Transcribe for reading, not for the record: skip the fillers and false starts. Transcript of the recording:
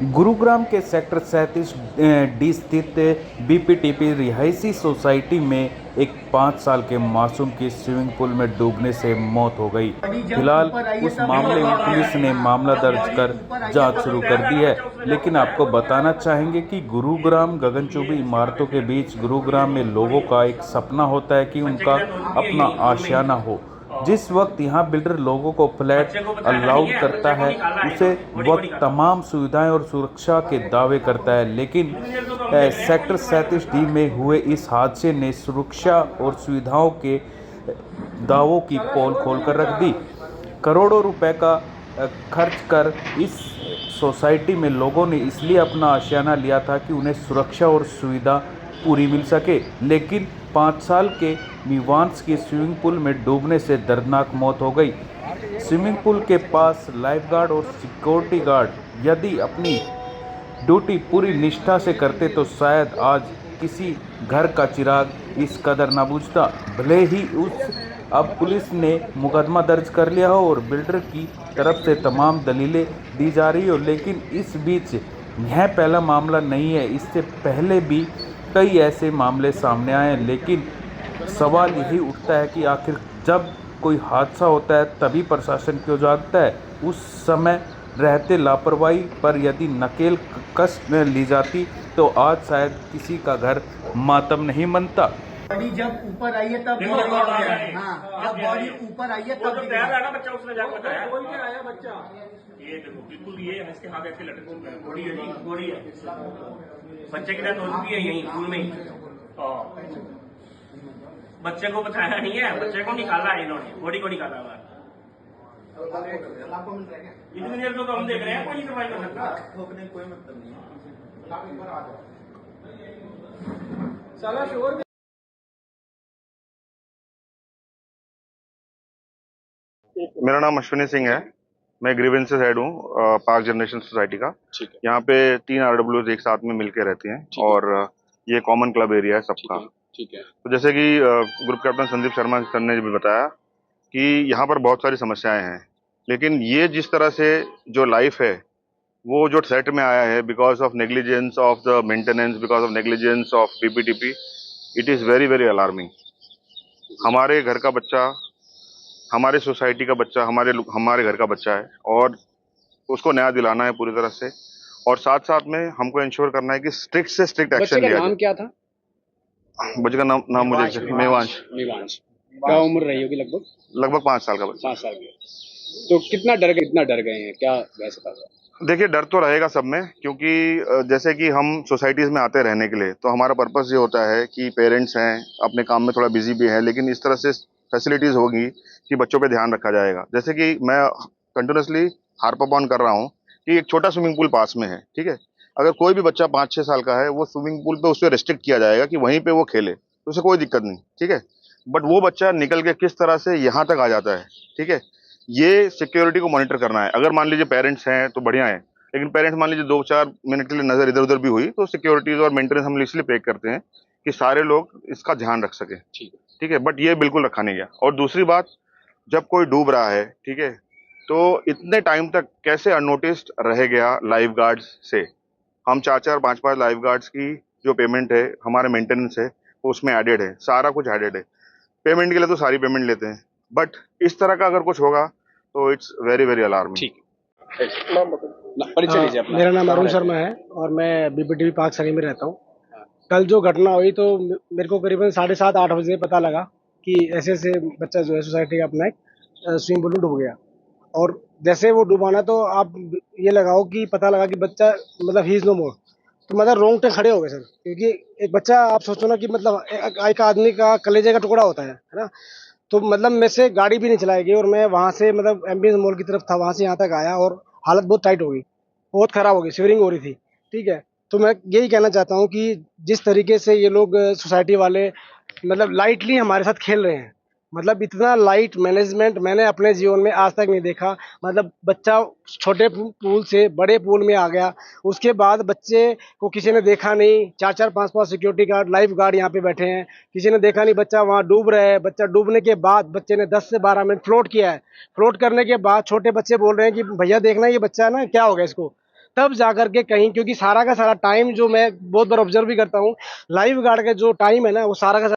गुरुग्राम के sector 37 D स्थित BPTP रिहायशी सोसाइटी में एक 5 साल के मासूम की स्विमिंग पूल में डूबने से मौत हो गई। फिलहाल उस मामले में पुलिस ने मामला दर्ज कर जांच शुरू कर दी है। लेकिन आपको बताना चाहेंगे कि गुरुग्राम गगनचुंबी इमारतों के बीच गुरुग्राम में लोगों का एक सपना होता है कि उनका अपना आशियाना हो। जिस वक्त यहाँ बिल्डर लोगों को फ्लैट अलाउड करता है उसे वक्त तमाम सुविधाएं और सुरक्षा के दावे करता है, लेकिन सेक्टर 37 डी में हुए इस हादसे ने सुरक्षा और सुविधाओं के दावों की पोल खोल कर रख दी। करोड़ों रुपए का खर्च कर इस सोसाइटी में लोगों ने इसलिए अपना आशियाना लिया था कि उन्हें सुरक्षा और सुविधा पूरी मिल सके, लेकिन 5 साल के मीवांस की स्विमिंग पूल में डूबने से दर्दनाक मौत हो गई। स्विमिंग पूल के पास लाइफगार्ड और सिक्योरिटी गार्ड यदि अपनी ड्यूटी पूरी निष्ठा से करते तो शायद आज किसी घर का चिराग इस कदर न बुझता। भले ही अब पुलिस ने मुकदमा दर्ज कर लिया हो और बिल्डर की तरफ से तमाम दलीलें दी जा रही हो, लेकिन इस बीच यह पहला मामला नहीं है। इससे पहले भी कई ऐसे मामले सामने आए हैं, लेकिन सवाल यही उठता है कि आखिर जब कोई हादसा होता है तभी प्रशासन क्यों जागता है। उस समय रहते लापरवाही पर यदि नकेल कस ली जाती तो आज शायद किसी का घर मातम नहीं मनता। बॉडी जब ऊपर आई है तब हाँ, जब बॉडी ऊपर आई है तब तैयार है ना बच्चा, उसने जाकर बताया बोल के आया बच्चा। ये देखो बिल्कुल ये है, इसके हाथ ऐसे लटक चुका है, बॉडी है जी, बॉडी है। बच्चे की डेथ हो चुकी है यहीं स्कूल में ही। बच्चे को बताया नहीं है, बच्चे को निकाला है इन्होंने, बॉडी को निकाला हुआ है। इतनी देर तो हम देख रहे हैं, कोई नहीं सर्वाइव कर सकता। कोई मतलब नहीं साला शोर। मेरा नाम अश्विनी सिंह है। मैं ग्रीवेंसेस हेड हूँ पार्क जनरेशन सोसाइटी का। यहाँ पे 3 RWs एक साथ में मिलके रहती हैं और ये कॉमन क्लब एरिया है सबका। ठीक है। तो जैसे कि group captain Sandeep Sharma sir ने भी बताया कि यहाँ पर बहुत सारी समस्याएं हैं, लेकिन ये जिस तरह से जो लाइफ है वो जो सेट में आया है because of negligence of the maintenance, because of negligence of BPTP, it is very very alarming. हमारे घर का बच्चा, हमारे सोसाइटी का बच्चा, हमारे घर का बच्चा है और उसको न्याय दिलाना है पूरी तरह से, और साथ साथ में हमको इंश्योर करना है कि स्ट्रिक्ट से स्ट्रिक्ट एक्शन लिया जाए। नाम क्या था बच्चे का? नाम मुझे मेवांश। क्या उम्र रही होगी? लगभग 5 साल का बच्चा। 5 साल की। तो कितना डर गए हैं, क्या वैसे था? देखिए, डर तो रहेगा सब में, क्योंकि जैसे कि हम सोसाइटीज में आते रहने के लिए, तो हमारा पर्पस ये होता है कि पेरेंट्स हैं अपने काम में थोड़ा बिजी भी हैं, लेकिन इस तरह से फैसिलिटीज होगी कि बच्चों पे ध्यान रखा जाएगा। जैसे कि मैं कंटिन्यूसली हार्प ऑन कर रहा हूँ कि एक छोटा स्विमिंग पूल पास में है, ठीक है। अगर कोई भी बच्चा 5-6 साल का है, वो स्विमिंग पूल पे उससे रिस्ट्रिक्ट किया जाएगा कि वहीं पे वो खेले, तो उसे कोई दिक्कत नहीं, ठीक है। बट वो बच्चा निकल के किस तरह से यहाँ तक आ जाता है, ठीक है, ये सिक्योरिटी को मॉनिटर करना है। अगर मान लीजिए पेरेंट्स हैं तो बढ़िया है, लेकिन पेरेंट्स मान लीजिए 2-4 मिनट के लिए नजर इधर उधर भी हुई तो सिक्योरिटीज और मेंटेनेंस हम इसलिए पे करते हैं कि सारे लोग इसका ध्यान रख सके, ठीक है। बट ये बिल्कुल रखा नहीं गया। और दूसरी बात, जब कोई डूब रहा है, ठीक है, तो इतने टाइम तक कैसे अननोटिस्ड रह गया लाइफ गार्ड्स से। हम 4-4, 5-5 लाइफ गार्ड्स की जो पेमेंट है, हमारे मेंटेनेंस है, वो उसमें एडेड है, सारा कुछ एडेड है। पेमेंट के लिए तो सारी पेमेंट लेते हैं, बट इस तरह का अगर कुछ होगा तो इट्स वेरी वेरी अलार्मिंग। परिचय लीजिए अपना। मेरा नाम अरुण शर्मा है और मैं बीपीटीपी पार्क सरी में रहता हूँ। कल जो घटना हुई तो मेरे को करीबन 7:30-8 बजे पता लगा कि ऐसे ऐसे बच्चा जो है सोसाइटी का अपना एक स्विमिंग पूल में डूब गया। और जैसे वो डूबाना तो आप ये लगाओ कि पता लगा कि बच्चा मतलब ही इज नो मोर, तो मतलब रोंगटे खड़े हो गए सर। क्योंकि एक बच्चा, आप सोचो ना कि मतलब एक आदमी का कलेजे का टुकड़ा होता है ना। तो मतलब मैं से गाड़ी भी नहीं चलाई गई और मैं वहाँ से मतलब एमबीएस मॉल की तरफ था, वहाँ से यहाँ तक आया और हालत बहुत टाइट हो गई, बहुत खराब हो गई, शिवरिंग हो रही थी, ठीक है। तो मैं यही कहना चाहता हूँ कि जिस तरीके से ये लोग सोसाइटी वाले मतलब लाइटली हमारे साथ खेल रहे हैं, मतलब इतना लाइट मैनेजमेंट मैंने अपने जीवन में आज तक नहीं देखा। मतलब बच्चा छोटे पूल से बड़े पूल में आ गया, उसके बाद बच्चे को किसी ने देखा नहीं। 4-4, 5-5 सिक्योरिटी गार्ड, लाइफ गार्ड यहाँ पे बैठे हैं, किसी ने देखा नहीं बच्चा वहाँ डूब रहा है। बच्चा डूबने के बाद बच्चे ने 10 से 12 मिनट फ्लोट किया है। फ्लोट करने के बाद छोटे बच्चे बोल रहे हैं कि भैया देखना ये बच्चा है ना, क्या हो गया इसको। तब जाकर के कहीं, क्योंकि सारा का सारा टाइम जो मैं बहुत बार ऑब्जर्व भी करता हूँ, लाइफ गार्ड का जो टाइम है ना, वो सारा का